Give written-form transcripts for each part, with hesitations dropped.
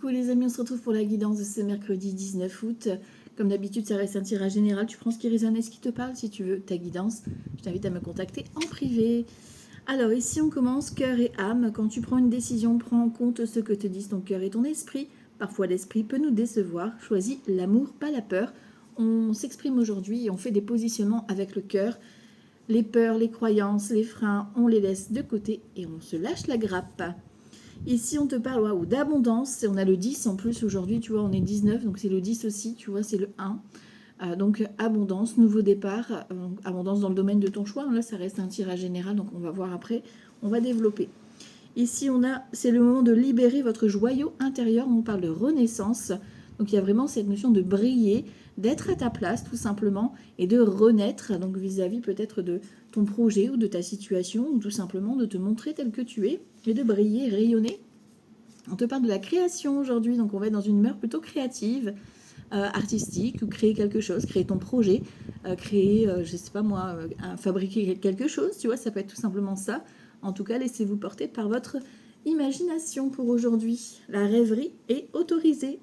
coucou les amis, on se retrouve pour la guidance de ce mercredi 19 août. Comme d'habitude, ça reste un tirage général. Tu prends ce qui résonne et ce qui te parle. Si tu veux ta guidance, je t'invite à me contacter en privé. Alors ici, on commence cœur et âme. Quand tu prends une décision, prends en compte ce que te disent ton cœur et ton esprit. Parfois, l'esprit peut nous décevoir. Choisis l'amour, pas la peur. On s'exprime aujourd'hui et on fait des positionnements avec le cœur. Les peurs, les croyances, les freins, on les laisse de côté et on se lâche la grappe. Ici, on te parle d'abondance. On a le 10 en plus aujourd'hui, tu vois, on est 19, donc c'est le 10 aussi, tu vois, c'est le 1. Donc abondance, nouveau départ, abondance dans le domaine de ton choix. Là, ça reste un tirage général, donc on va voir après, on va développer. Ici, c'est le moment de libérer votre joyau intérieur. On parle de renaissance. Donc il y a vraiment cette notion de briller, d'être à ta place tout simplement et de renaître, donc vis-à-vis peut-être de ton projet ou de ta situation, ou tout simplement de te montrer tel que tu es et de briller, rayonner. On te parle de la création aujourd'hui, donc on va être dans une humeur plutôt créative, artistique, ou créer quelque chose, créer ton projet, créer, je sais pas moi, fabriquer quelque chose, tu vois, ça peut être tout simplement ça. En tout cas, laissez-vous porter par votre imagination pour aujourd'hui. La rêverie est autorisée.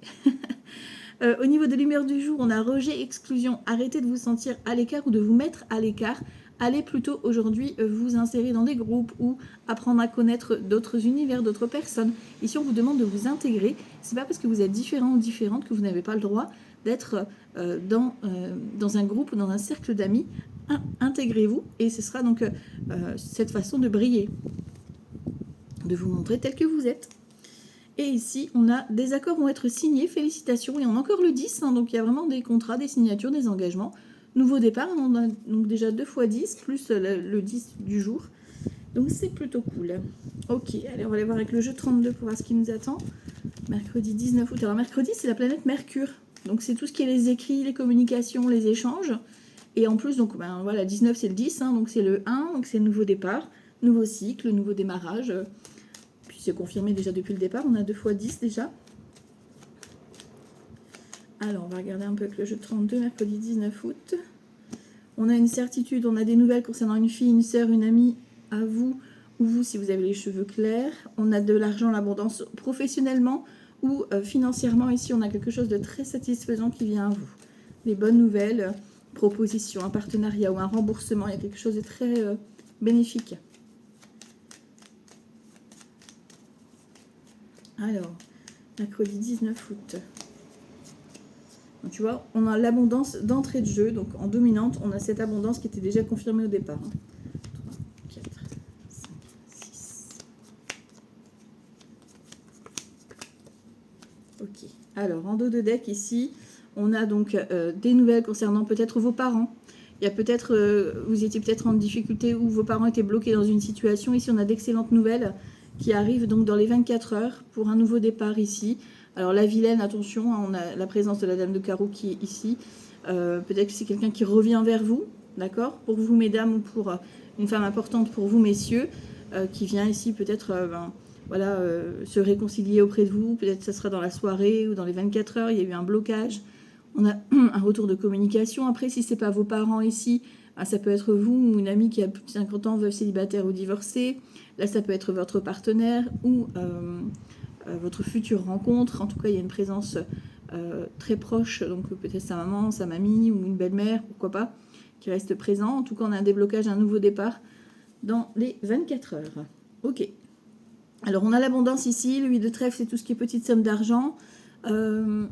Au niveau de l'humeur du jour, on a rejet, exclusion. Arrêtez de vous sentir à l'écart ou de vous mettre à l'écart. Allez plutôt aujourd'hui vous insérer dans des groupes ou apprendre à connaître d'autres univers, d'autres personnes. Ici, on vous demande de vous intégrer. C'est pas parce que vous êtes différent ou différente que vous n'avez pas le droit d'être dans un groupe ou dans un cercle d'amis. Intégrez-vous et ce sera donc cette façon de briller, de vous montrer tel que vous êtes. Et ici, on a des accords vont être signés, félicitations, et on a encore le 10, donc il y a vraiment des contrats, des signatures, des engagements. Nouveau départ, on a donc déjà 2 x 10, plus le 10 du jour. Donc c'est plutôt cool. Ok, allez, on va aller voir avec le jeu 32 pour voir ce qui nous attend. Mercredi 19 août. Alors mercredi, c'est la planète Mercure. Donc c'est tout ce qui est les écrits, les communications, les échanges. Et en plus, donc voilà, 19 c'est le 10, donc c'est le 1, donc c'est le nouveau départ, nouveau cycle, nouveau démarrage. C'est confirmé déjà depuis le départ, on a 2 x 10 déjà. Alors, on va regarder un peu avec le jeu 32, mercredi 19 août. On a une certitude, on a des nouvelles concernant une fille, une sœur, une amie à vous, ou vous si vous avez les cheveux clairs. On a de l'argent, l'abondance professionnellement ou financièrement. Ici, on a quelque chose de très satisfaisant qui vient à vous. Des bonnes nouvelles, propositions, un partenariat ou un remboursement, il y a quelque chose de très bénéfique. Alors, mercredi 19 août. Donc, tu vois, on a l'abondance d'entrée de jeu. Donc, en dominante, on a cette abondance qui était déjà confirmée au départ. 3, 4, 5, 6. Ok. Alors, en dos de deck, ici, on a donc des nouvelles concernant peut-être vos parents. Il y a peut-être, vous étiez peut-être en difficulté ou vos parents étaient bloqués dans une situation. Ici, on a d'excellentes nouvelles qui arrive donc dans les 24 heures pour un nouveau départ ici. Alors la vilaine, attention, on a la présence de la dame de carreau qui est ici. Peut-être que c'est quelqu'un qui revient vers vous, d'accord, pour vous mesdames ou pour une femme importante pour vous messieurs, qui vient ici peut-être se réconcilier auprès de vous. Peut-être que ça sera dans la soirée ou dans les 24 heures, il y a eu un blocage. On a un retour de communication. Après, si ce n'est pas vos parents ici, ça peut être vous ou une amie qui a plus de 50 ans, veuve, célibataire ou divorcée. Là, ça peut être votre partenaire ou votre future rencontre. En tout cas, il y a une présence très proche, donc peut-être sa maman, sa mamie ou une belle-mère, pourquoi pas, qui reste présent. En tout cas, on a un déblocage, un nouveau départ dans les 24 heures. Ok. Alors, on a l'abondance ici. Le 8 de trèfle, c'est tout ce qui est petite somme d'argent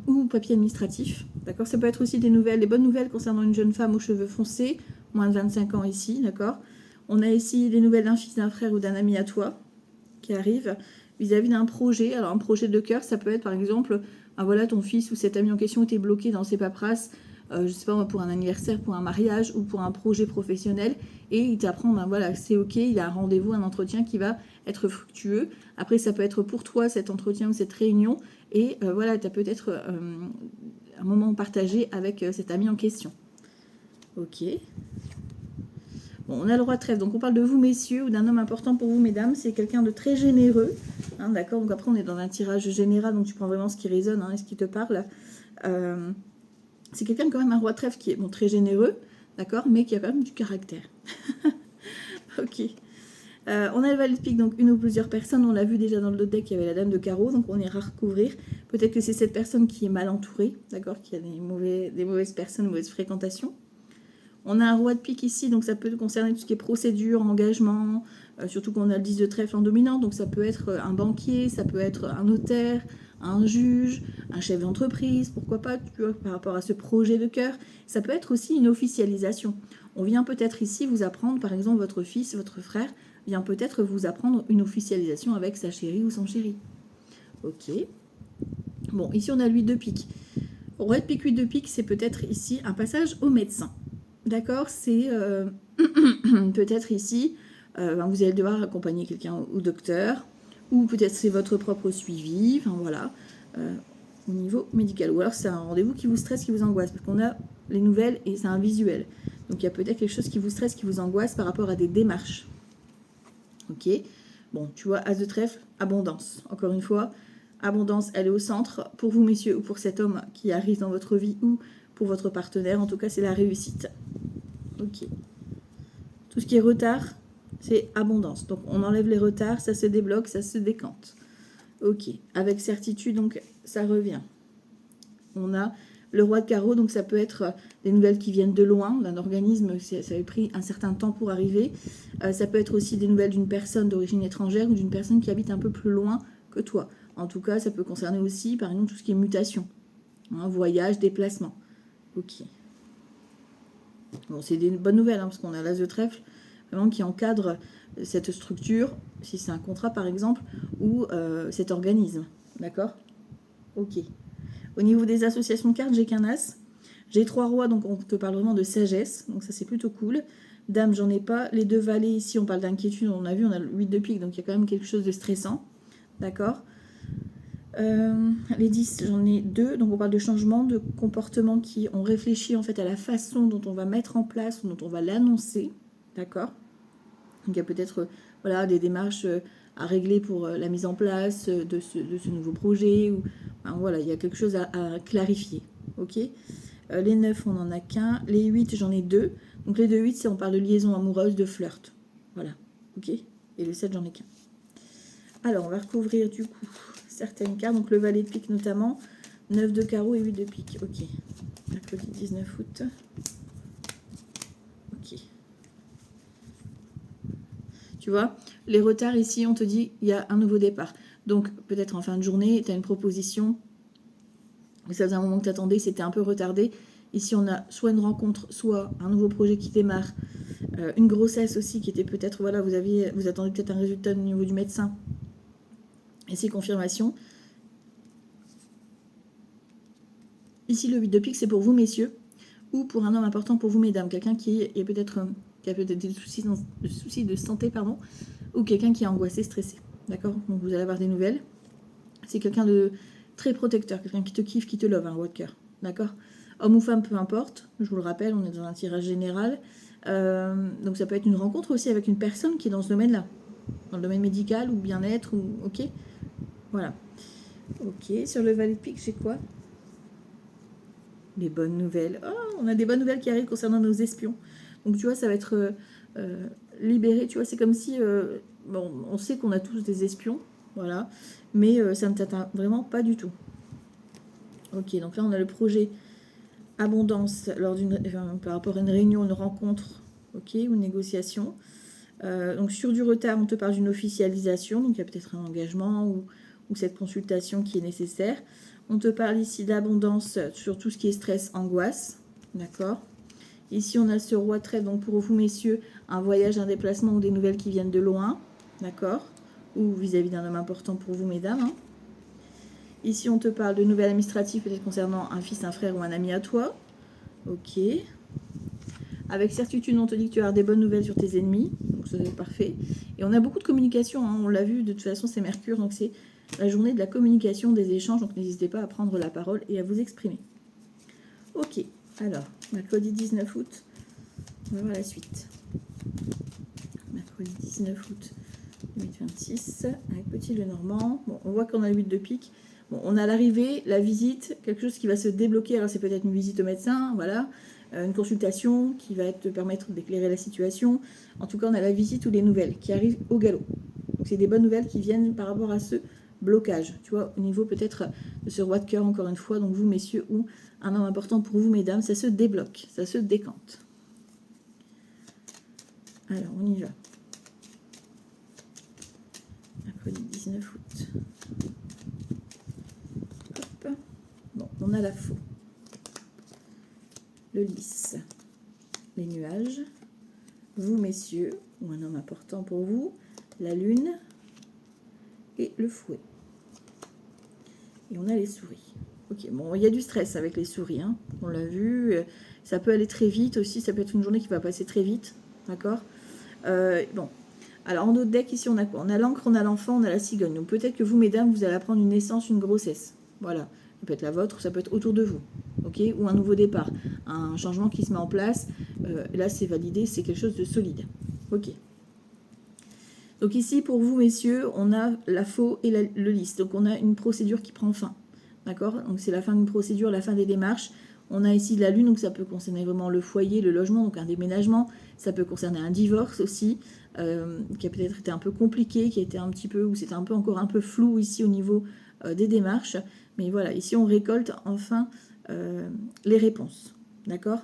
ou papier administratif. D'accord. Ça peut être aussi des bonnes nouvelles concernant une jeune femme aux cheveux foncés, moins de 25 ans ici, d'accord. On a ici des nouvelles d'un fils, d'un frère ou d'un ami à toi qui arrive vis-à-vis d'un projet. Alors un projet de cœur, ça peut être par exemple, voilà, ton fils ou cet ami en question était bloqué dans ses paperasses, je sais pas, pour un anniversaire, pour un mariage ou pour un projet professionnel, et il t'apprend, voilà, c'est ok, il a un rendez-vous, un entretien qui va être fructueux. Après, ça peut être pour toi cet entretien ou cette réunion, et voilà, tu as peut-être un moment partagé avec cet ami en question. Ok. Bon, on a le roi de trèfle, donc on parle de vous messieurs ou d'un homme important pour vous mesdames, c'est quelqu'un de très généreux, d'accord, donc après on est dans un tirage général, donc tu prends vraiment ce qui résonne et ce qui te parle. C'est quelqu'un quand même, un roi de trèfle qui est très généreux, d'accord, mais qui a quand même du caractère. Ok. On a le valet de pique, donc une ou plusieurs personnes. On l'a vu déjà dans le deck, il y avait la dame de carreau, donc on ira recouvrir. Peut-être que c'est cette personne qui est mal entourée, d'accord, qui a des mauvaises personnes, mauvaise fréquentation. On a un roi de pique ici, donc ça peut concerner tout ce qui est procédure, engagement, surtout qu'on a le 10 de trèfle en dominant, donc ça peut être un banquier, ça peut être un notaire, un juge, un chef d'entreprise, pourquoi pas, tu vois, par rapport à ce projet de cœur. Ça peut être aussi une officialisation. On vient peut-être ici vous apprendre, par exemple, votre fils, votre frère, vient peut-être vous apprendre une officialisation avec sa chérie ou son chéri. Ok. Bon, ici on a l'huile de pique. Roi de pique, huile de pique, c'est peut-être ici un passage au médecin. D'accord, c'est peut-être ici, vous allez devoir accompagner quelqu'un au docteur, ou peut-être c'est votre propre suivi, enfin voilà, au niveau médical. Ou alors c'est un rendez-vous qui vous stresse, qui vous angoisse, parce qu'on a les nouvelles et c'est un visuel. Donc il y a peut-être quelque chose qui vous stresse, qui vous angoisse par rapport à des démarches. Ok, bon, tu vois, as de trèfle, abondance. Encore une fois, abondance, elle est au centre. Pour vous, messieurs, ou pour cet homme qui arrive dans votre vie, ou pour votre partenaire, en tout cas, c'est la réussite. Ok. Tout ce qui est retard, c'est abondance. Donc, on enlève les retards, ça se débloque, ça se décante. Ok. Avec certitude, donc, ça revient. On a le roi de carreau, donc ça peut être des nouvelles qui viennent de loin, d'un organisme, ça avait pris un certain temps pour arriver. Ça peut être aussi des nouvelles d'une personne d'origine étrangère ou d'une personne qui habite un peu plus loin que toi. En tout cas, ça peut concerner aussi, par exemple, tout ce qui est mutation. Hein, voyage, déplacement. Ok. Bon, c'est des bonnes nouvelles, hein, parce qu'on a l'as de trèfle, vraiment qui encadre cette structure, si c'est un contrat par exemple, ou cet organisme. D'accord? Ok. Au niveau des associations de cartes, j'ai qu'un as. J'ai 3 rois, donc on te parle vraiment de sagesse, donc ça c'est plutôt cool. Dame, j'en ai pas. Les 2 valets, ici on parle d'inquiétude, on a vu, on a le 8 de pique, donc il y a quand même quelque chose de stressant. D'accord? Les 10, j'en ai 2, donc on parle de changement, de comportement qui ont réfléchi en fait à la façon dont on va mettre en place ou dont on va l'annoncer, d'accord. Donc il y a peut-être voilà, des démarches à régler pour la mise en place de ce nouveau projet, ou enfin, voilà, il y a quelque chose à clarifier, ok. Les 9, on n'en a qu'un, les 8, j'en ai 2, donc les 2-8, c'est on parle de liaison amoureuse, de flirt, voilà, ok. Et le 7, j'en ai qu'un. Alors, on va recouvrir du coup certaines cartes. Donc, le valet de pique notamment. 9 de carreau et 8 de pique. Ok. Mercredi 19 août. Ok. Tu vois, les retards ici, on te dit, il y a un nouveau départ. Donc, peut-être en fin de journée, tu as une proposition. Ça faisait un moment que tu attendais, c'était un peu retardé. Ici, on a soit une rencontre, soit un nouveau projet qui démarre. Une grossesse aussi qui était peut-être, voilà, vous attendez peut-être un résultat au niveau du médecin. Et c'est confirmation. Ici, le 8 de pique, c'est pour vous, messieurs, ou pour un homme important pour vous, mesdames. Quelqu'un qui a peut-être des soucis de santé, pardon, ou quelqu'un qui est angoissé, stressé. D'accord? Donc, vous allez avoir des nouvelles. C'est quelqu'un de très protecteur, quelqu'un qui te kiffe, qui te love, un roi de cœur. D'accord? Homme ou femme, peu importe. Je vous le rappelle, on est dans un tirage général. Donc, ça peut être une rencontre aussi avec une personne qui est dans ce domaine-là. Dans le domaine médical ou bien-être, ou ok? Voilà. Ok, sur le valet de pique, j'ai quoi? Les bonnes nouvelles. Oh, on a des bonnes nouvelles qui arrivent concernant nos espions. Donc, tu vois, ça va être libéré. Tu vois, c'est comme si... bon, on sait qu'on a tous des espions, voilà. Mais ça ne t'atteint vraiment pas du tout. Ok, donc là, on a le projet abondance par rapport à une réunion, une rencontre, ok, ou une négociation. Donc, sur du retard, on te parle d'une officialisation. Donc, il y a peut-être un engagement ou cette consultation qui est nécessaire. On te parle ici d'abondance sur tout ce qui est stress, angoisse. D'accord. Ici, on a ce roi de trèfle. Donc, pour vous, messieurs, un voyage, un déplacement ou des nouvelles qui viennent de loin. D'accord. Ou vis-à-vis d'un homme important pour vous, mesdames. Hein. Ici, on te parle de nouvelles administratives, peut-être concernant un fils, un frère ou un ami à toi. Ok. Avec certitude, on te dit que tu vas avoir des bonnes nouvelles sur tes ennemis. Donc, ça, c'est parfait. Et on a beaucoup de communication. Hein. On l'a vu, de toute façon, c'est Mercure. Donc, c'est la journée de la communication, des échanges, donc n'hésitez pas à prendre la parole et à vous exprimer. Ok, alors, mercredi 19 août, on va voir la suite. Mercredi 19 août 2026, avec Petit Lenormand. Bon, on voit qu'on a le 8 de pique. Bon, on a l'arrivée, la visite, quelque chose qui va se débloquer. Alors, c'est peut-être une visite au médecin, voilà. une consultation qui va te permettre d'éclairer la situation. En tout cas, on a la visite ou les nouvelles qui arrivent au galop. Donc, c'est des bonnes nouvelles qui viennent par rapport à ce blocage, tu vois, au niveau peut-être de ce roi de cœur, encore une fois. Donc, vous, messieurs, ou un homme important pour vous, mesdames, ça se débloque, ça se décante. Alors, on y va. Mercredi 19 août. Hop. Bon, on a la faux. Le lys. Les nuages. Vous, messieurs, ou un homme important pour vous. La lune. Et le fouet. Et on a les souris. Ok, bon, il y a du stress avec les souris, hein. On l'a vu. Ça peut aller très vite aussi. Ça peut être une journée qui va passer très vite. D'accord. Bon. Alors, en notre deck, ici, on a quoi? On a l'encre, on a l'enfant, on a la cigogne. Donc, peut-être que vous, mesdames, vous allez apprendre une naissance, une grossesse. Voilà. Ça peut être la vôtre, ça peut être autour de vous. Ok. Ou un nouveau départ. Un changement qui se met en place. Là, c'est validé, c'est quelque chose de solide. Ok. Donc, ici, pour vous, messieurs, on a la faux et le lys. Donc, on a une procédure qui prend fin. D'accord. Donc, c'est la fin d'une procédure, la fin des démarches. On a ici la lune, donc ça peut concerner vraiment le foyer, le logement, donc un déménagement. Ça peut concerner un divorce aussi, qui a peut-être été un peu compliqué, qui a été un petit peu, ou c'était un peu encore un peu flou ici au niveau des démarches. Mais voilà, ici on récolte enfin les réponses. D'accord?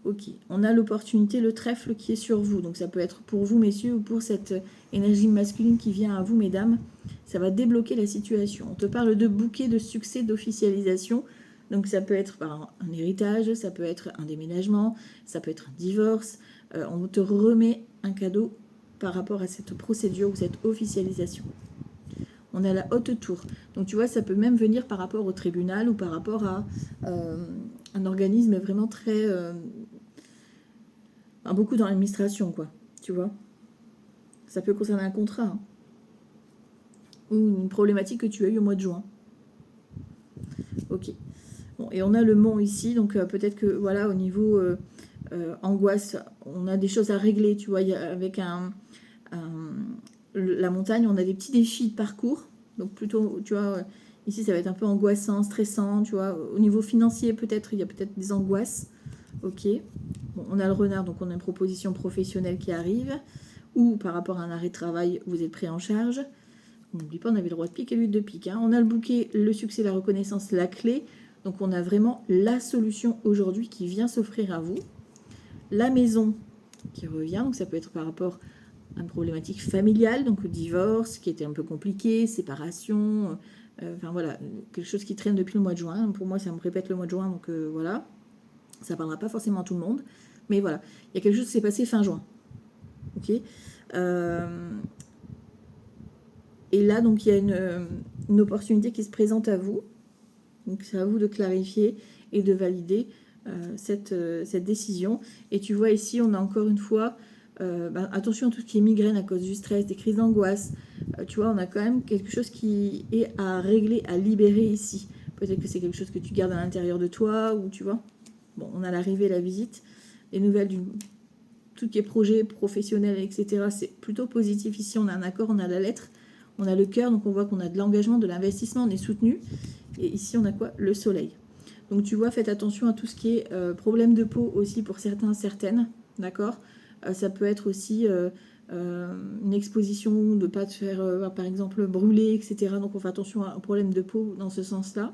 Ok. On a l'opportunité, le trèfle qui est sur vous. Donc ça peut être pour vous, messieurs, ou pour cette énergie masculine qui vient à vous, mesdames. Ça va débloquer la situation. On te parle de bouquet, de succès, d'officialisation. Donc ça peut être par un héritage, ça peut être un déménagement, ça peut être un divorce. On te remet un cadeau par rapport à cette procédure ou cette officialisation. On a la haute tour. Donc tu vois, ça peut même venir par rapport au tribunal ou par rapport à un organisme vraiment très... beaucoup dans l'administration, quoi. Tu vois. Ça peut concerner un contrat. Hein. Ou une problématique que tu as eue au mois de juin. Ok. Bon, et on a le mont ici, donc peut-être que voilà, au niveau angoisse, on a des choses à régler, tu vois, avec la montagne, on a des petits défis de parcours, donc plutôt, tu vois, ici ça va être un peu angoissant, stressant, tu vois, au niveau financier peut-être, il y a peut-être des angoisses, ok. Bon, on a le renard, donc on a une proposition professionnelle qui arrive, ou par rapport à un arrêt de travail, vous êtes pris en charge. On n'oublie pas, on avait le roi de pique et l'huile de pique. Hein. On a le bouquet, le succès, la reconnaissance, la clé. Donc on a vraiment la solution aujourd'hui qui vient s'offrir à vous. La maison qui revient, donc ça peut être par rapport à une problématique familiale, donc divorce qui était un peu compliqué, séparation, enfin voilà, quelque chose qui traîne depuis le mois de juin. Pour moi, ça me répète le mois de juin, donc voilà. Ça ne parlera pas forcément à tout le monde, mais voilà. Il y a quelque chose qui s'est passé fin juin. Ok. Et là, donc, il y a une opportunité qui se présente à vous. Donc, c'est à vous de clarifier et de valider cette décision. Et tu vois, ici, on a encore une fois, attention à tout ce qui est migraine à cause du stress, des crises d'angoisse. Tu vois, on a quand même quelque chose qui est à régler, à libérer ici. Peut-être que c'est quelque chose que tu gardes à l'intérieur de toi, ou tu vois. Bon, on a l'arrivée, la visite, les nouvelles tout ce qui est projet professionnel, etc. C'est plutôt positif ici. On a un accord, on a la lettre. On a le cœur, donc on voit qu'on a de l'engagement, de l'investissement, on est soutenu. Et ici, on a quoi? Le soleil. Donc tu vois, faites attention à tout ce qui est problème de peau aussi pour certains, certaines. D'accord. Ça peut être aussi une exposition, de ne pas te faire, par exemple, brûler, etc. Donc on fait attention à un problème de peau dans ce sens-là.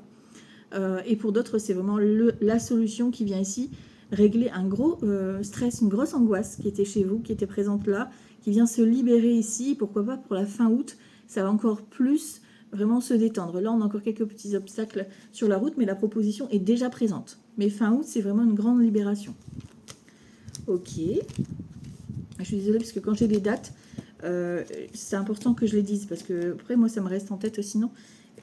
Et pour d'autres, c'est vraiment la solution qui vient ici régler un gros stress, une grosse angoisse qui était chez vous, qui était présente là, qui vient se libérer ici. Pourquoi pas pour la fin août, ça va encore plus vraiment se détendre. Là, on a encore quelques petits obstacles sur la route, mais la proposition est déjà présente. Mais fin août, c'est vraiment une grande libération. Ok. Je suis désolée parce que quand j'ai des dates, c'est important que je les dise parce que après, moi, ça me reste en tête sinon.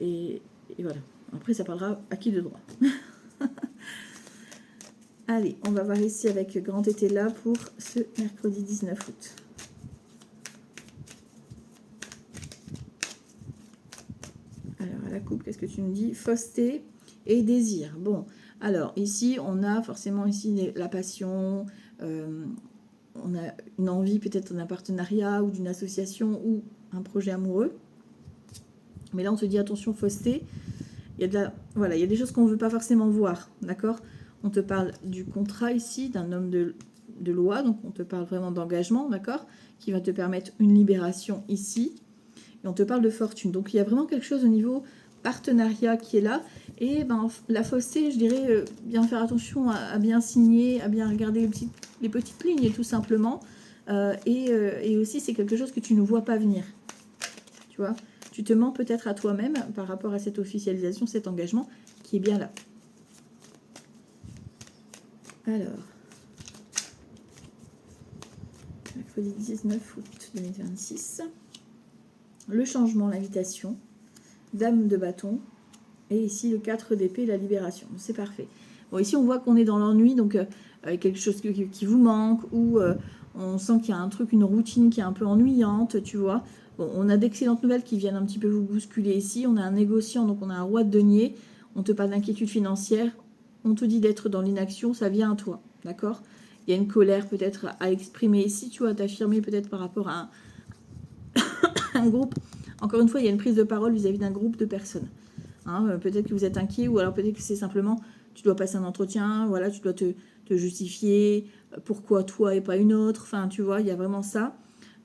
Et voilà. Après, ça parlera à qui de droit. Allez, on va voir ici avec Grand Été là pour ce mercredi 19 août. Alors, à la coupe, qu'est-ce que tu me dis? Fausseté et désir. Bon, alors ici, on a forcément ici la passion, on a une envie peut-être d'un partenariat ou d'une association ou un projet amoureux. Mais là, on se dit attention, fausseté. Il y a il y a des choses qu'on ne veut pas forcément voir, d'accord? On te parle du contrat ici, d'un homme de loi, donc on te parle vraiment d'engagement, d'accord, qui va te permettre une libération ici. Et on te parle de fortune. Donc il y a vraiment quelque chose au niveau partenariat qui est là. Et ben, la fausseté, je dirais, bien faire attention à bien signer, à bien regarder les petites lignes tout simplement. Et aussi, c'est quelque chose que tu ne vois pas venir. Tu vois, tu te mens peut-être à toi-même par rapport à cette officialisation, cet engagement qui est bien là. Alors, mercredi 19 août 2026, le changement, l'invitation, dame de bâton, et ici le 4 d'épée, la libération. C'est parfait. Bon, ici on voit qu'on est dans l'ennui, donc quelque chose qui vous manque, ou on sent qu'il y a un truc, une routine qui est un peu ennuyante, tu vois. Bon, on a d'excellentes nouvelles qui viennent un petit peu vous bousculer ici. On a un négociant, donc on a un roi de denier. On te parle d'inquiétude financière. On te dit d'être dans l'inaction, ça vient à toi, d'accord? Il y a une colère peut-être à exprimer ici, tu vois, t'affirmer peut-être par rapport à un groupe. Encore une fois, il y a une prise de parole vis-à-vis d'un groupe de personnes. Hein, peut-être que vous êtes inquiet, ou alors peut-être que c'est simplement, tu dois passer un entretien, voilà, tu dois te justifier, pourquoi toi et pas une autre, enfin, tu vois, il y a vraiment ça.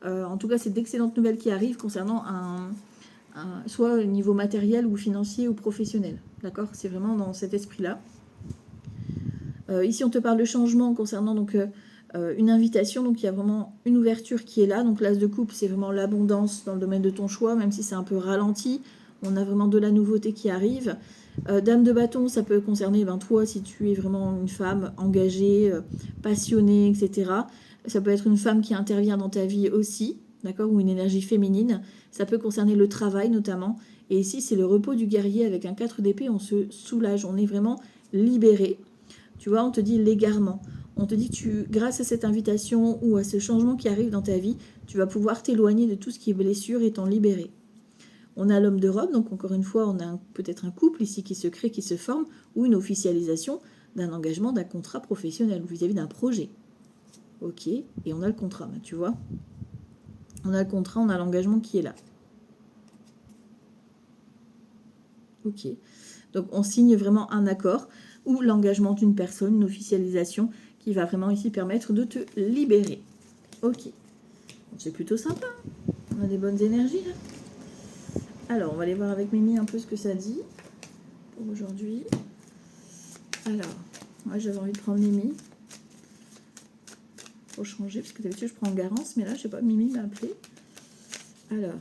En tout cas, c'est d'excellentes nouvelles qui arrivent concernant soit au niveau matériel ou financier ou professionnel, d'accord? C'est vraiment dans cet esprit-là. Ici, on te parle de changement concernant donc une invitation, donc il y a vraiment une ouverture qui est là. Donc l'as de coupe, c'est vraiment l'abondance dans le domaine de ton choix, même si c'est un peu ralenti. On a vraiment de la nouveauté qui arrive. Dame de bâton, ça peut concerner toi si tu es vraiment une femme engagée, passionnée, etc. Ça peut être une femme qui intervient dans ta vie aussi, d'accord, ou une énergie féminine. Ça peut concerner le travail notamment. Et ici, c'est le repos du guerrier avec un 4 d'épée. On se soulage, on est vraiment libéré. Tu vois, on te dit l'égarement. On te dit que grâce à cette invitation ou à ce changement qui arrive dans ta vie, tu vas pouvoir t'éloigner de tout ce qui est blessure et t'en libérer. On a l'homme de robe, donc encore une fois, on a peut-être un couple ici qui se crée, qui se forme, ou une officialisation d'un engagement, d'un contrat professionnel ou vis-à-vis d'un projet. Ok, et on a le contrat, tu vois. On a le contrat, on a l'engagement qui est là. Ok, donc on signe vraiment un accord ou l'engagement d'une personne, une officialisation qui va vraiment ici permettre de te libérer. Ok, c'est plutôt sympa, on a des bonnes énergies là. Alors, on va aller voir avec Mimi un peu ce que ça dit pour aujourd'hui. Alors, moi j'avais envie de prendre Mimi pour changer, parce que d'habitude je prends Garance, mais là, je sais pas, Mimi m'a appelé. Alors,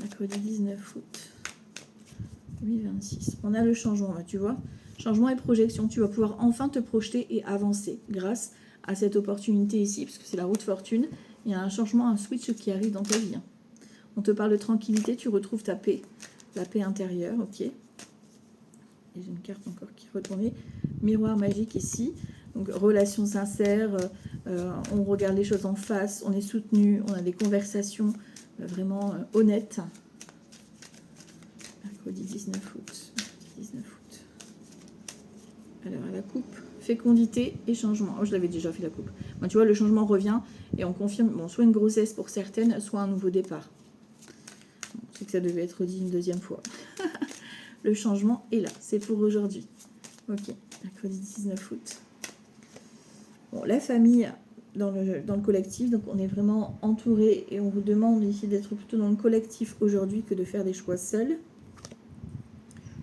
mercredi 19 août 2026. On a le changement, tu vois. Changement et projection. Tu vas pouvoir enfin te projeter et avancer grâce à cette opportunité ici, parce que c'est la route fortune. Il y a un changement, un switch qui arrive dans ta vie. On te parle de tranquillité, tu retrouves ta paix, la paix intérieure, ok. Et j'ai une carte encore qui est retournée. Miroir magique ici. Donc, relation sincère, on regarde les choses en face, on est soutenu, on a des conversations vraiment honnêtes. Mercredi 19 août. 19 août. Alors, à la coupe, fécondité et changement. Oh, je l'avais déjà fait la coupe. Bon, tu vois, le changement revient et on confirme soit une grossesse pour certaines, soit un nouveau départ. Bon, c'est que ça devait être dit une deuxième fois. Le changement est là, c'est pour aujourd'hui. Ok, mercredi 19 août. Bon, la famille dans le collectif, donc on est vraiment entouré et on vous demande ici d'être plutôt dans le collectif aujourd'hui que de faire des choix seuls.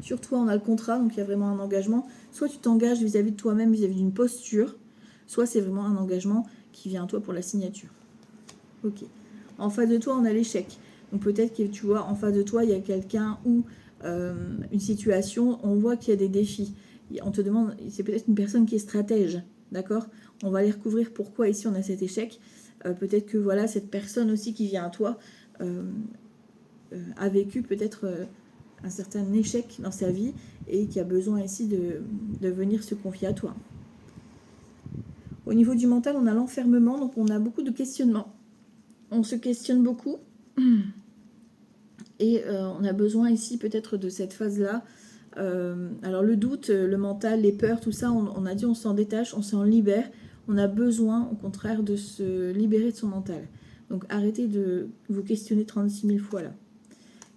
Sur toi, on a le contrat, donc il y a vraiment un engagement. Soit tu t'engages vis-à-vis de toi-même, vis-à-vis d'une posture, soit c'est vraiment un engagement qui vient à toi pour la signature. Ok. En face de toi, on a l'échec. Donc peut-être que tu vois, en face de toi, il y a quelqu'un ou une situation, on voit qu'il y a des défis. On te demande, c'est peut-être une personne qui est stratège, d'accord? On va aller recouvrir pourquoi ici on a cet échec. Peut-être que voilà, cette personne aussi qui vient à toi a vécu peut-être un certain échec dans sa vie et qui a besoin ici de venir se confier à toi. Au niveau du mental, on a l'enfermement, donc on a beaucoup de questionnements. On se questionne beaucoup. Et on a besoin ici peut-être de cette phase-là. Alors le doute, le mental, les peurs, tout ça, on a dit on s'en détache, on s'en libère. On a besoin au contraire de se libérer de son mental. Donc arrêtez de vous questionner 36 000 fois là.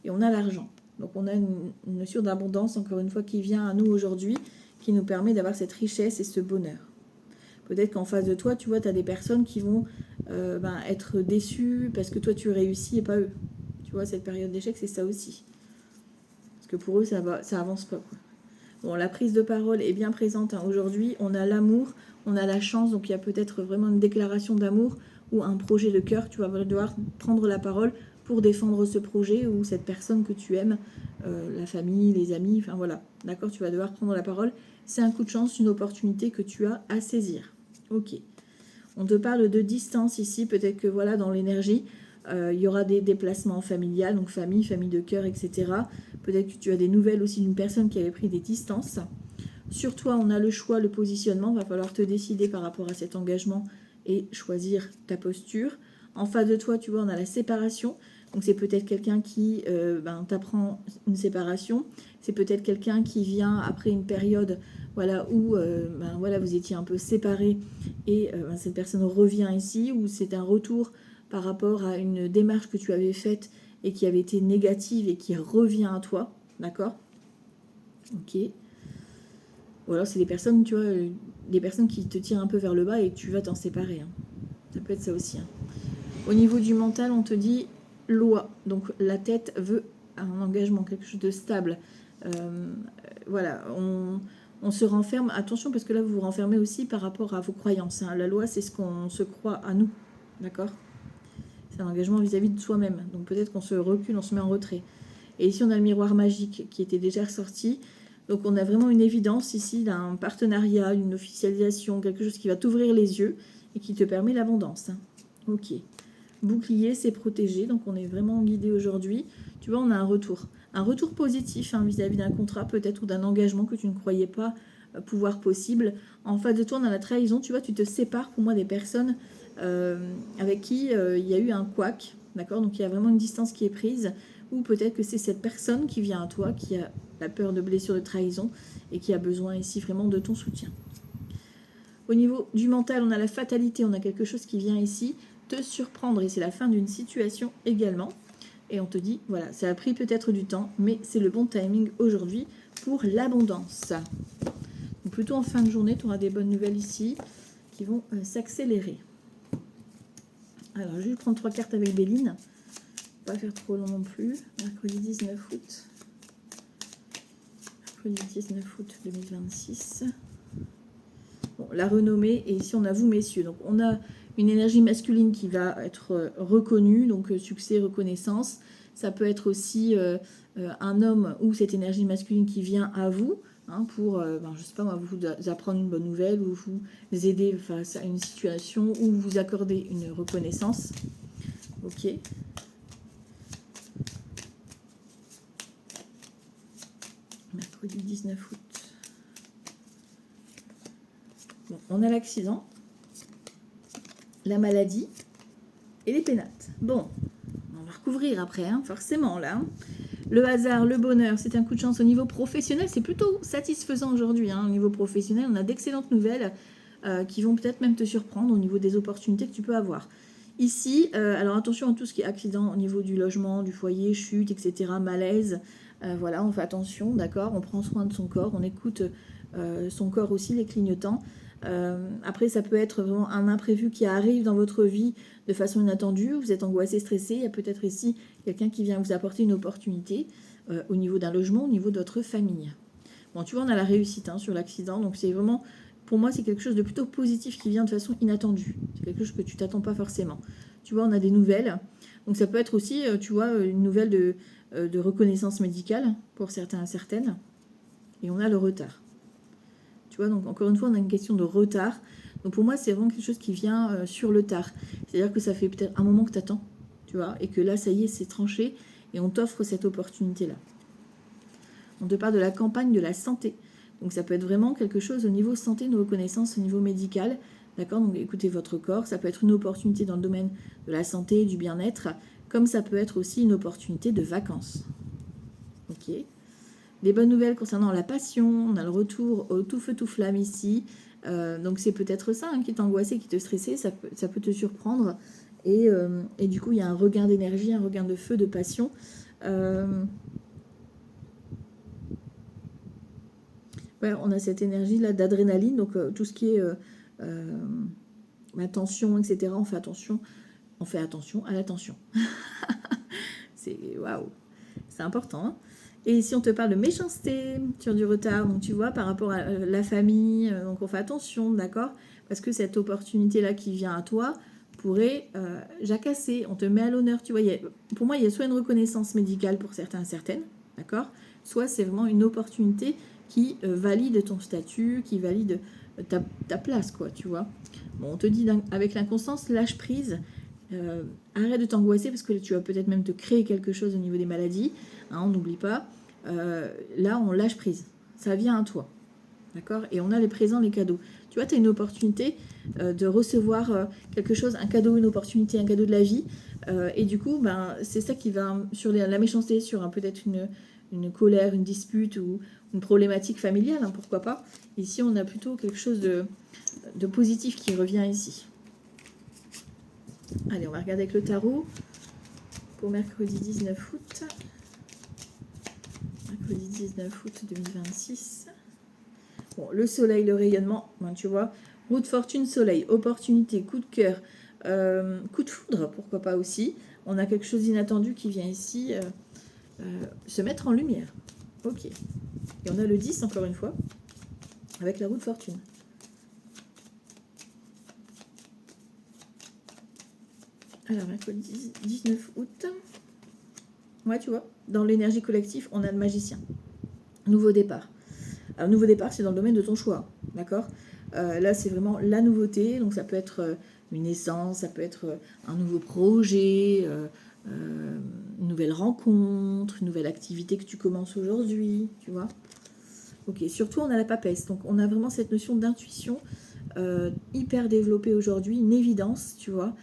Et on a l'argent. Donc on a une notion d'abondance, encore une fois, qui vient à nous aujourd'hui, qui nous permet d'avoir cette richesse et ce bonheur. Peut-être qu'en face de toi, tu vois, tu as des personnes qui vont être déçues parce que toi, tu réussis et pas eux. Tu vois, cette période d'échec, c'est ça aussi. Parce que pour eux, ça avance pas, quoi. Bon, la prise de parole est bien présente, hein. Aujourd'hui, on a l'amour, on a la chance, donc il y a peut-être vraiment une déclaration d'amour ou un projet de cœur. Tu vas devoir prendre la parole pour défendre ce projet ou cette personne que tu aimes, la famille, les amis, enfin voilà. D'accord, tu vas devoir prendre la parole. C'est un coup de chance, une opportunité que tu as à saisir. Ok. On te parle de distance ici, peut-être que voilà, dans l'énergie, il y aura des déplacements familiales, donc famille de cœur, etc. Peut-être que tu as des nouvelles aussi d'une personne qui avait pris des distances. Sur toi, on a le choix, le positionnement. Il va falloir te décider par rapport à cet engagement et choisir ta posture. En face de toi, tu vois, on a la séparation. Donc c'est peut-être quelqu'un qui t'apprend une séparation. C'est peut-être quelqu'un qui vient après une période voilà, où vous étiez un peu séparés et cette personne revient ici, ou c'est un retour par rapport à une démarche que tu avais faite et qui avait été négative et qui revient à toi, d'accord? Ok. Ou alors c'est des personnes, tu vois, des personnes qui te tirent un peu vers le bas et tu vas t'en séparer, hein. Ça peut être ça aussi, hein. Au niveau du mental, on te dit loi. Donc la tête veut un engagement, quelque chose de stable. Voilà, on se renferme. Attention, parce que là, vous vous renfermez aussi par rapport à vos croyances, hein. La loi, c'est ce qu'on se croit à nous, d'accord? C'est un engagement vis-à-vis de soi-même. Donc peut-être qu'on se recule, on se met en retrait. Et ici, on a le miroir magique qui était déjà ressorti. Donc on a vraiment une évidence ici d'un partenariat, d'une officialisation, quelque chose qui va t'ouvrir les yeux et qui te permet l'abondance. Ok. Bouclier, c'est protégé. Donc on est vraiment guidé aujourd'hui. Tu vois, on a un retour. Un retour positif, hein, vis-à-vis d'un contrat peut-être ou d'un engagement que tu ne croyais pas pouvoir possible. En face de toi, on a la trahison. Tu vois, tu te sépares pour moi des personnes avec qui il y a eu un couac, d'accord? Donc il y a vraiment une distance qui est prise, ou peut-être que c'est cette personne qui vient à toi, qui a la peur de blessure, de trahison, et qui a besoin ici vraiment de ton soutien. Au niveau du mental, on a la fatalité, on a quelque chose qui vient ici te surprendre, et c'est la fin d'une situation également. Et on te dit, voilà, ça a pris peut-être du temps, mais c'est le bon timing aujourd'hui pour l'abondance. Donc plutôt en fin de journée, tu auras des bonnes nouvelles ici qui vont s'accélérer. Alors, je vais prendre 3 cartes avec Béline. Pas faire trop long non plus. Mercredi 19 août. Mercredi 19 août 2026. Bon, la renommée. Et ici, on a vous, messieurs. Donc, on a une énergie masculine qui va être reconnue. Donc, succès, reconnaissance. Ça peut être aussi un homme ou cette énergie masculine qui vient à vous. Hein, pour, je sais pas moi, vous apprendre une bonne nouvelle ou vous aider face à une situation ou vous accorder une reconnaissance. Ok. Mercredi 19 août. Bon, on a l'accident, la maladie et les pénates. Bon, on va recouvrir après, hein, forcément là. Hein. Le hasard, le bonheur, c'est un coup de chance au niveau professionnel. C'est plutôt satisfaisant aujourd'hui. Hein. Au niveau professionnel, on a d'excellentes nouvelles qui vont peut-être même te surprendre au niveau des opportunités que tu peux avoir. Ici, alors attention à tout ce qui est accident au niveau du logement, du foyer, chute, etc., malaise. Voilà, on fait attention, d'accord? On prend soin de son corps, on écoute son corps aussi, les clignotants. Après, ça peut être vraiment un imprévu qui arrive dans votre vie de façon inattendue. Vous êtes angoissé, stressé. Il y a peut-être ici quelqu'un qui vient vous apporter une opportunité au niveau d'un logement, au niveau de votre famille. Bon, tu vois, on a la réussite hein, sur l'accident. Donc, c'est vraiment, pour moi, c'est quelque chose de plutôt positif qui vient de façon inattendue. C'est quelque chose que tu t'attends pas forcément. Tu vois, on a des nouvelles. Donc, ça peut être aussi, tu vois, une nouvelle de reconnaissance médicale pour certains et certaines. Et on a le retard. Tu vois, donc encore une fois, on a une question de retard. Donc pour moi, c'est vraiment quelque chose qui vient sur le tard. C'est-à-dire que ça fait peut-être un moment que tu attends, tu vois, et que là, ça y est, c'est tranché, et on t'offre cette opportunité-là. On te parle de la campagne de la santé. Donc ça peut être vraiment quelque chose au niveau santé, une reconnaissance au niveau médical. D'accord? Donc écoutez votre corps. Ça peut être une opportunité dans le domaine de la santé, du bien-être, comme ça peut être aussi une opportunité de vacances. Ok? Des bonnes nouvelles concernant la passion, on a le retour au tout feu tout flamme ici. Donc c'est peut-être ça hein, qui t'angoissait, qui te stressait, ça peut te surprendre. Et du coup, il y a un regain d'énergie, un regain de feu, de passion. Ouais, on a cette énergie là d'adrénaline, donc tout ce qui est tension, etc. On fait attention à la tension. C'est waouh, c'est important. Hein. Et si on te parle de méchanceté sur du retard, donc tu vois, par rapport à la famille, donc on fait attention, d'accord? Parce que cette opportunité-là qui vient à toi pourrait jacasser, on te met à l'honneur, tu vois. Pour moi, il y a soit une reconnaissance médicale pour certains et certaines, d'accord? Soit c'est vraiment une opportunité qui valide ton statut, qui valide ta place, quoi, tu vois. Bon, on te dit avec l'inconstance, lâche prise. Arrête de t'angoisser parce que tu vas peut-être même te créer quelque chose au niveau des maladies. Hein, on n'oublie pas. Là, on lâche prise. Ça vient à toi. D'accord? Et on a les présents, les cadeaux. Tu vois, tu as une opportunité de recevoir quelque chose, un cadeau, une opportunité, un cadeau de la vie. Et du coup, c'est ça qui va, sur la méchanceté, sur peut-être une colère, une dispute ou une problématique familiale, hein, pourquoi pas. Ici, on a plutôt quelque chose de positif qui revient ici. Allez, on va regarder avec le tarot pour mercredi 19 août. Mercredi 19 août 2026. Bon, le soleil, le rayonnement, tu vois. Roue de fortune, soleil, opportunité, coup de cœur, coup de foudre, pourquoi pas aussi. On a quelque chose d'inattendu qui vient ici se mettre en lumière. Ok. Et on a le 10, encore une fois, avec la roue de fortune. Alors, mercredi 19 août. Ouais, tu vois, dans l'énergie collective, on a le magicien. Nouveau départ. Alors, nouveau départ, c'est dans le domaine de ton choix, d'accord? Là, c'est vraiment la nouveauté. Donc, ça peut être une naissance, ça peut être un nouveau projet, une nouvelle rencontre, une nouvelle activité que tu commences aujourd'hui, tu vois? Ok, surtout, on a la papesse. Donc, on a vraiment cette notion d'intuition hyper développée aujourd'hui, une évidence, tu vois?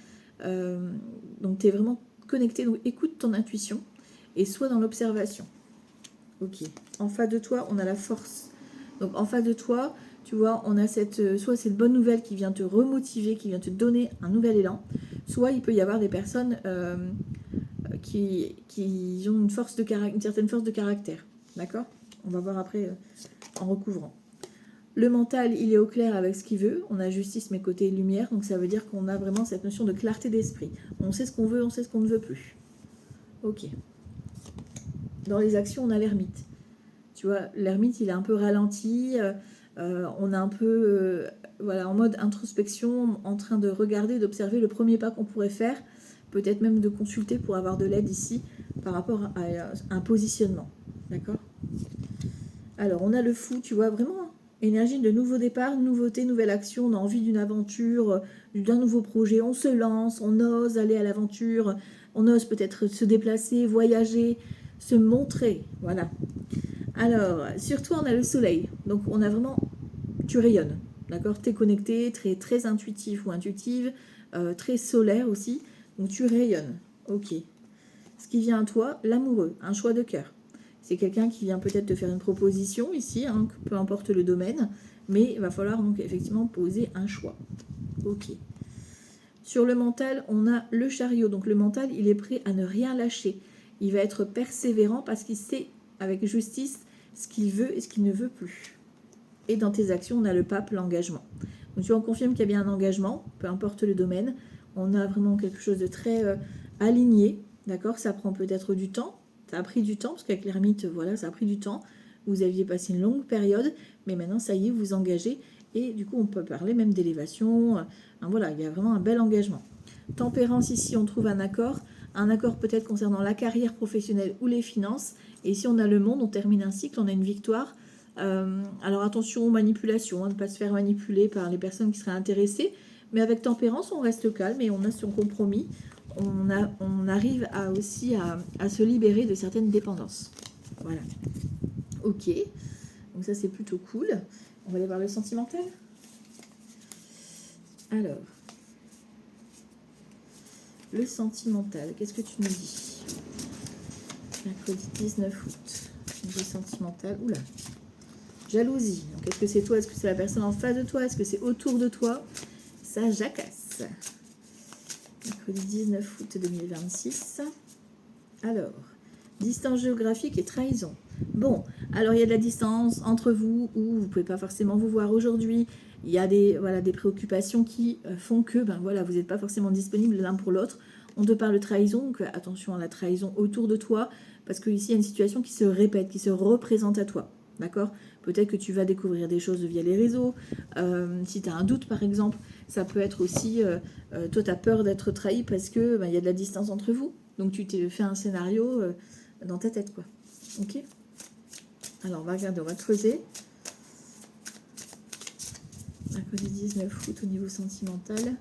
Donc, tu es vraiment connecté. Donc, écoute ton intuition et sois dans l'observation. Ok. En face de toi, on a la force. Donc, en face de toi, tu vois, on a soit cette bonne nouvelle qui vient te remotiver, qui vient te donner un nouvel élan, soit il peut y avoir des personnes qui ont une certaine force de caractère. D'accord? On va voir après en recouvrant. Le mental, il est au clair avec ce qu'il veut. On a justice, mais côté lumière. Donc, ça veut dire qu'on a vraiment cette notion de clarté d'esprit. On sait ce qu'on veut, on sait ce qu'on ne veut plus. Ok. Dans les actions, on a l'ermite. Tu vois, l'ermite, il est un peu ralenti. On est un peu en mode introspection, en train de regarder, d'observer le premier pas qu'on pourrait faire. Peut-être même de consulter pour avoir de l'aide ici par rapport à un positionnement. D'accord? Alors, on a le fou, tu vois, vraiment énergie de nouveau départ, nouveauté, nouvelle action. On a envie d'une aventure, d'un nouveau projet. On se lance, on ose aller à l'aventure. On ose peut-être se déplacer, voyager, se montrer. Voilà. Alors, sur toi, on a le soleil. Donc, on a vraiment... Tu rayonnes, d'accord? Tu es connecté, très, très intuitif ou intuitive, très solaire aussi. Donc, tu rayonnes. Ok. Ce qui vient à toi, l'amoureux, un choix de cœur. C'est quelqu'un qui vient peut-être te faire une proposition ici, hein, peu importe le domaine, mais il va falloir donc effectivement poser un choix. Ok. Sur le mental, on a le chariot. Donc, le mental, il est prêt à ne rien lâcher. Il va être persévérant parce qu'il sait avec justice ce qu'il veut et ce qu'il ne veut plus. Et dans tes actions, on a le pape, l'engagement. Donc tu vois, on confirme qu'il y a bien un engagement, peu importe le domaine. On a vraiment quelque chose de très aligné, d'accord? Ça prend peut-être du temps. Ça a pris du temps, parce qu'avec l'ermite, voilà, ça a pris du temps. Vous aviez passé une longue période, mais maintenant, ça y est, vous vous engagez. Et du coup, on peut parler même d'élévation. Voilà, il y a vraiment un bel engagement. Tempérance, ici, on trouve un accord peut-être concernant la carrière professionnelle ou les finances. Et ici, on a le monde, on termine un cycle, on a une victoire. Alors attention aux manipulations, ne pas se faire manipuler par les personnes qui seraient intéressées. Mais avec tempérance, on reste calme et on a son compromis. On arrive aussi à se libérer de certaines dépendances. Voilà. Ok. Donc ça, c'est plutôt cool. On va aller voir le sentimental. Alors, le sentimental, qu'est-ce que tu nous dis? Mercredi 19 août. Le sentimental. Oula. Jalousie. Donc, est-ce que c'est toi? Est-ce que c'est la personne en face de toi? Est-ce que c'est autour de toi? Ça jacasse. Mercredi 19 août 2026. Alors, distance géographique et trahison. Bon, alors il y a de la distance entre vous, ou vous ne pouvez pas forcément vous voir aujourd'hui. Il y a des, voilà, des préoccupations qui font que ben, voilà, vous n'êtes pas forcément disponibles l'un pour l'autre. On te parle de trahison, donc attention à la trahison autour de toi, parce qu'ici, il y a une situation qui se répète, qui se représente à toi. D'accord? Peut-être que tu vas découvrir des choses via les réseaux. Si tu as un doute, par exemple, ça peut être aussi, toi, tu as peur d'être trahi parce que ben, y a de la distance entre vous. Donc, tu t'es fait un scénario dans ta tête, quoi. Ok? Alors, on va regarder, on va creuser. Mercredi 19 août au niveau sentimental.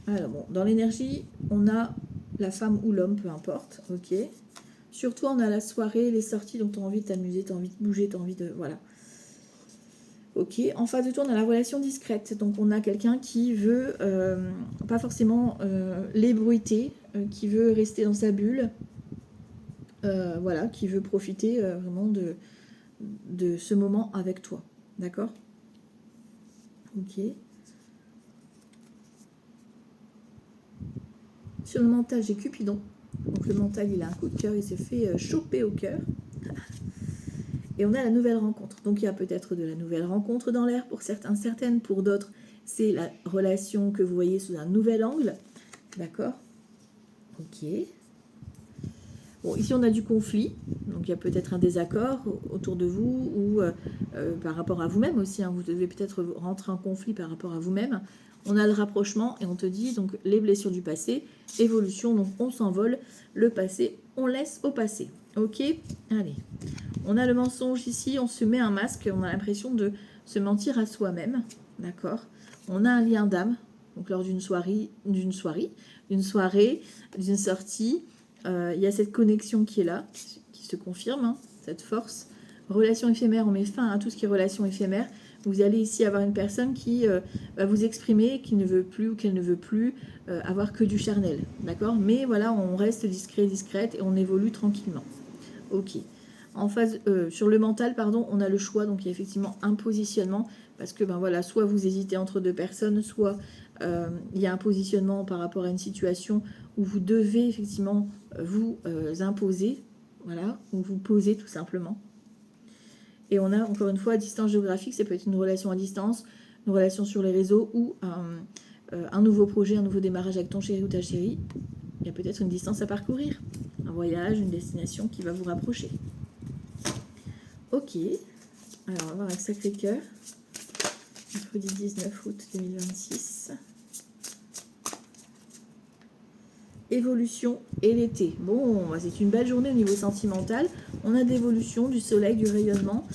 Alors, bon, dans l'énergie, on a la femme ou l'homme, peu importe. Ok. Sur toi, on a la soirée, les sorties, donc tu as envie de t'amuser, tu as envie de bouger, tu as envie de... Voilà. Ok. En face de toi, on a la relation discrète. Donc, on a quelqu'un qui veut, pas forcément l'ébruiter, qui veut rester dans sa bulle. Voilà, qui veut profiter vraiment de ce moment avec toi. D'accord? Ok. Sur le mental, j'ai Cupidon. Donc le mental, il a un coup de cœur, il s'est fait choper au cœur. Et on a la nouvelle rencontre. Donc il y a peut-être de la nouvelle rencontre dans l'air pour certains, certaines. Pour d'autres, c'est la relation que vous voyez sous un nouvel angle. D'accord? Ok. Bon, ici on a du conflit. Donc il y a peut-être un désaccord autour de vous ou par rapport à vous-même aussi. Hein. Vous devez peut-être rentrer en conflit par rapport à vous-même. On a le rapprochement et on te dit donc les blessures du passé, évolution, donc on s'envole, le passé, on laisse au passé. Ok? Allez. On a le mensonge ici, on se met un masque, on a l'impression de se mentir à soi-même. D'accord? On a un lien d'âme, donc lors d'une soirée, d'une sortie, il y a cette connexion qui est là, qui se confirme, hein, cette force. Relation éphémère, on met fin à tout ce qui est relation éphémère. Vous allez ici avoir une personne qui va vous exprimer qu'il ne veut plus ou qu'elle ne veut plus avoir que du charnel. D'accord? Mais voilà, on reste discret, discrète et on évolue tranquillement. Ok. En phase, sur le mental, pardon, on a le choix, donc il y a effectivement un positionnement, parce que ben voilà, soit vous hésitez entre deux personnes, soit il y a un positionnement par rapport à une situation où vous devez effectivement vous imposer, voilà, ou vous poser tout simplement. Et on a encore une fois à distance géographique, ça peut être une relation à distance, une relation sur les réseaux ou un nouveau projet, un nouveau démarrage avec ton chéri ou ta chérie. Il y a peut-être une distance à parcourir, un voyage, une destination qui va vous rapprocher. Ok, alors on va voir avec Sacré-Cœur, mercredi 19 août 2026. Évolution et l'été. Bon, c'est une belle journée au niveau sentimental. On a de l'évolution, du soleil, du rayonnement.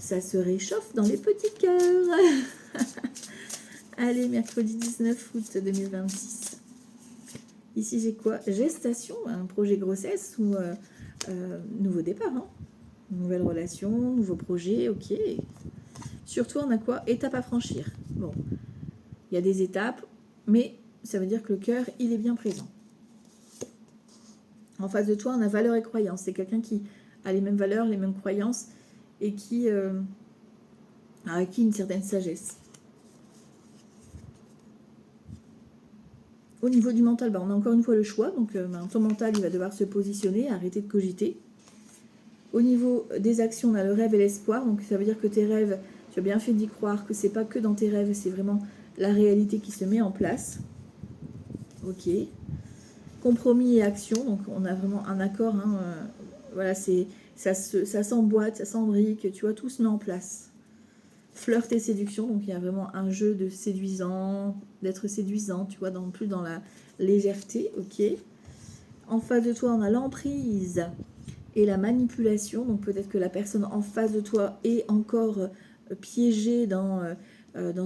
Ça se réchauffe dans les petits cœurs. Allez, mercredi 19 août 2026. Ici, j'ai quoi? Gestation, un projet grossesse ou nouveau départ. Hein. Nouvelle relation, nouveau projet, ok. Surtout, on a quoi? Étape à franchir. Bon, il y a des étapes, mais ça veut dire que le cœur, il est bien présent. En face de toi, on a valeurs et croyances. C'est quelqu'un qui a les mêmes valeurs, les mêmes croyances et qui a acquis une certaine sagesse. Au niveau du mental, on a encore une fois le choix. Donc, ton mental, il va devoir se positionner, arrêter de cogiter. Au niveau des actions, on a le rêve et l'espoir. Donc, ça veut dire que tes rêves, tu as bien fait d'y croire que c'est pas que dans tes rêves, c'est vraiment la réalité qui se met en place. Ok. Compromis et action. Donc, on a vraiment un accord. Hein, voilà, ça s'emboîte, ça s'embrique, tu vois, tout se met en place. Flirt et séduction, donc il y a vraiment un jeu de séduisant, d'être séduisant, tu vois, plus dans la légèreté, ok. En face de toi, on a l'emprise et la manipulation, donc peut-être que la personne en face de toi est encore piégée dans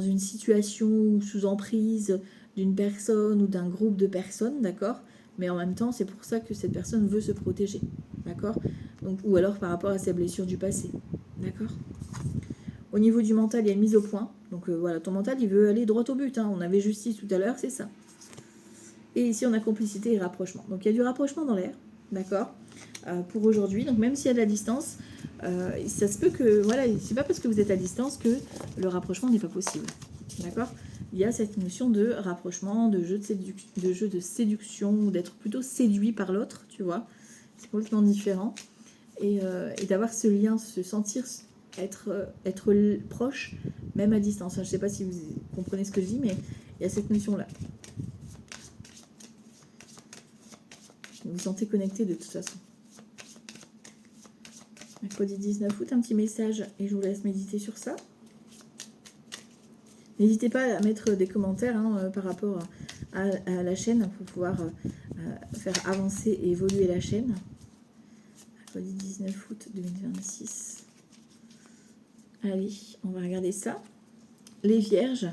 une situation ou sous emprise d'une personne ou d'un groupe de personnes, d'accord. Mais en même temps, c'est pour ça que cette personne veut se protéger, d'accord. Donc, ou alors par rapport à ses blessures du passé, d'accord. Au niveau du mental, il y a une mise au point. Donc voilà, ton mental, il veut aller droit au but. Hein. On avait justice tout à l'heure, c'est ça. Et ici, on a complicité et rapprochement. Donc il y a du rapprochement dans l'air, d'accord, pour aujourd'hui. Donc même s'il y a de la distance, ça se peut que, voilà, c'est pas parce que vous êtes à distance que le rapprochement n'est pas possible, d'accord. Il y a cette notion de rapprochement, de jeu de séduction, ou d'être plutôt séduit par l'autre, tu vois. C'est complètement différent. et d'avoir ce lien, se sentir être proche, même à distance. Enfin, je ne sais pas si vous comprenez ce que je dis, mais il y a cette notion-là. Vous vous sentez connecté de toute façon. Mercredi 19 août, un petit message et je vous laisse méditer sur ça. N'hésitez pas à mettre des commentaires par rapport à la chaîne pour pouvoir faire avancer et évoluer la chaîne. Mercredi 19 août 2026. Allez, on va regarder ça. Les Vierges.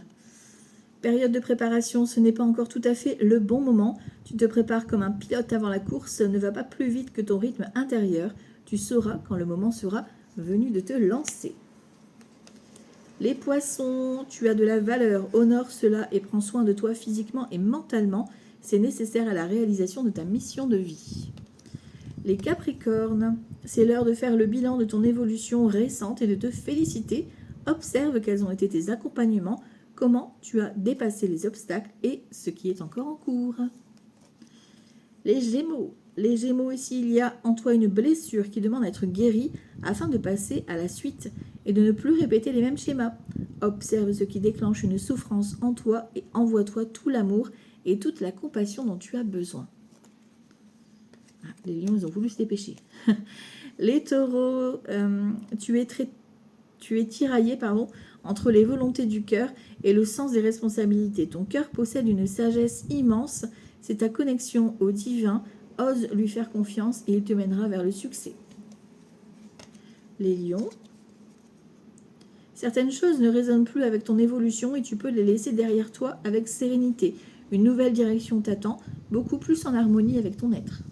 Période de préparation, ce n'est pas encore tout à fait le bon moment. Tu te prépares comme un pilote avant la course. Ne va pas plus vite que ton rythme intérieur. Tu sauras quand le moment sera venu de te lancer. Les Poissons, tu as de la valeur. Honore cela et prends soin de toi physiquement et mentalement. C'est nécessaire à la réalisation de ta mission de vie. Les Capricornes, c'est l'heure de faire le bilan de ton évolution récente et de te féliciter. Observe quels ont été tes accompagnements, comment tu as dépassé les obstacles et ce qui est encore en cours. Les Gémeaux, ici, il y a en toi une blessure qui demande à être guérie afin de passer à la suite et de ne plus répéter les mêmes schémas. Observe ce qui déclenche une souffrance en toi et envoie-toi tout l'amour et toute la compassion dont tu as besoin. Ah, les lions, ils ont voulu se dépêcher. Les Taureaux, tu es tiraillé entre les volontés du cœur et le sens des responsabilités. Ton cœur possède une sagesse immense. C'est ta connexion au divin. Ose lui faire confiance et il te mènera vers le succès. Les Lions. Certaines choses ne résonnent plus avec ton évolution et tu peux les laisser derrière toi avec sérénité. Une nouvelle direction t'attend, beaucoup plus en harmonie avec ton être.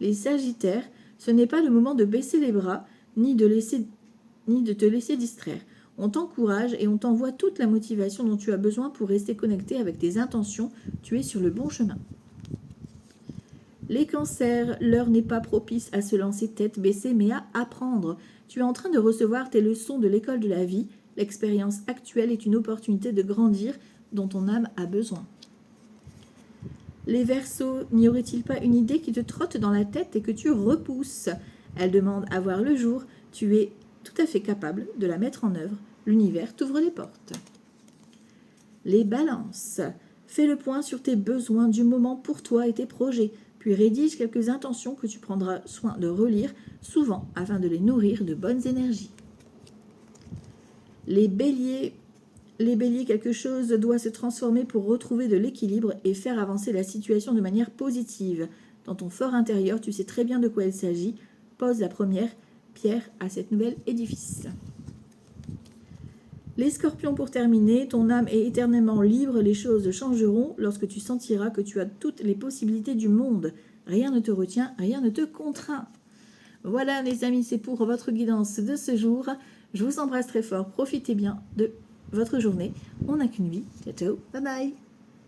Les Sagittaires, ce n'est pas le moment de baisser les bras, ni de te laisser distraire. On t'encourage et on t'envoie toute la motivation dont tu as besoin pour rester connecté avec tes intentions. Tu es sur le bon chemin. Les Cancers, l'heure n'est pas propice à se lancer tête baissée, mais à apprendre. Tu es en train de recevoir tes leçons de l'école de la vie. L'expérience actuelle est une opportunité de grandir dont ton âme a besoin. Les Verseaux, n'y aurait-il pas une idée qui te trotte dans la tête et que tu repousses? Elle demande à voir le jour. Tu es tout à fait capable de la mettre en œuvre. L'univers t'ouvre les portes. Les Balances, fais le point sur tes besoins du moment pour toi et tes projets. Puis rédige quelques intentions que tu prendras soin de relire souvent afin de les nourrir de bonnes énergies. Les Béliers, quelque chose doit se transformer pour retrouver de l'équilibre et faire avancer la situation de manière positive. Dans ton fort intérieur, tu sais très bien de quoi il s'agit. Pose la première pierre à cette nouvelle édifice. Les Scorpions, pour terminer, ton âme est éternellement libre, les choses changeront lorsque tu sentiras que tu as toutes les possibilités du monde. Rien ne te retient, rien ne te contraint. Voilà les amis, c'est pour votre guidance de ce jour. Je vous embrasse très fort, profitez bien de votre journée. On n'a qu'une vie. Ciao, ciao, bye bye.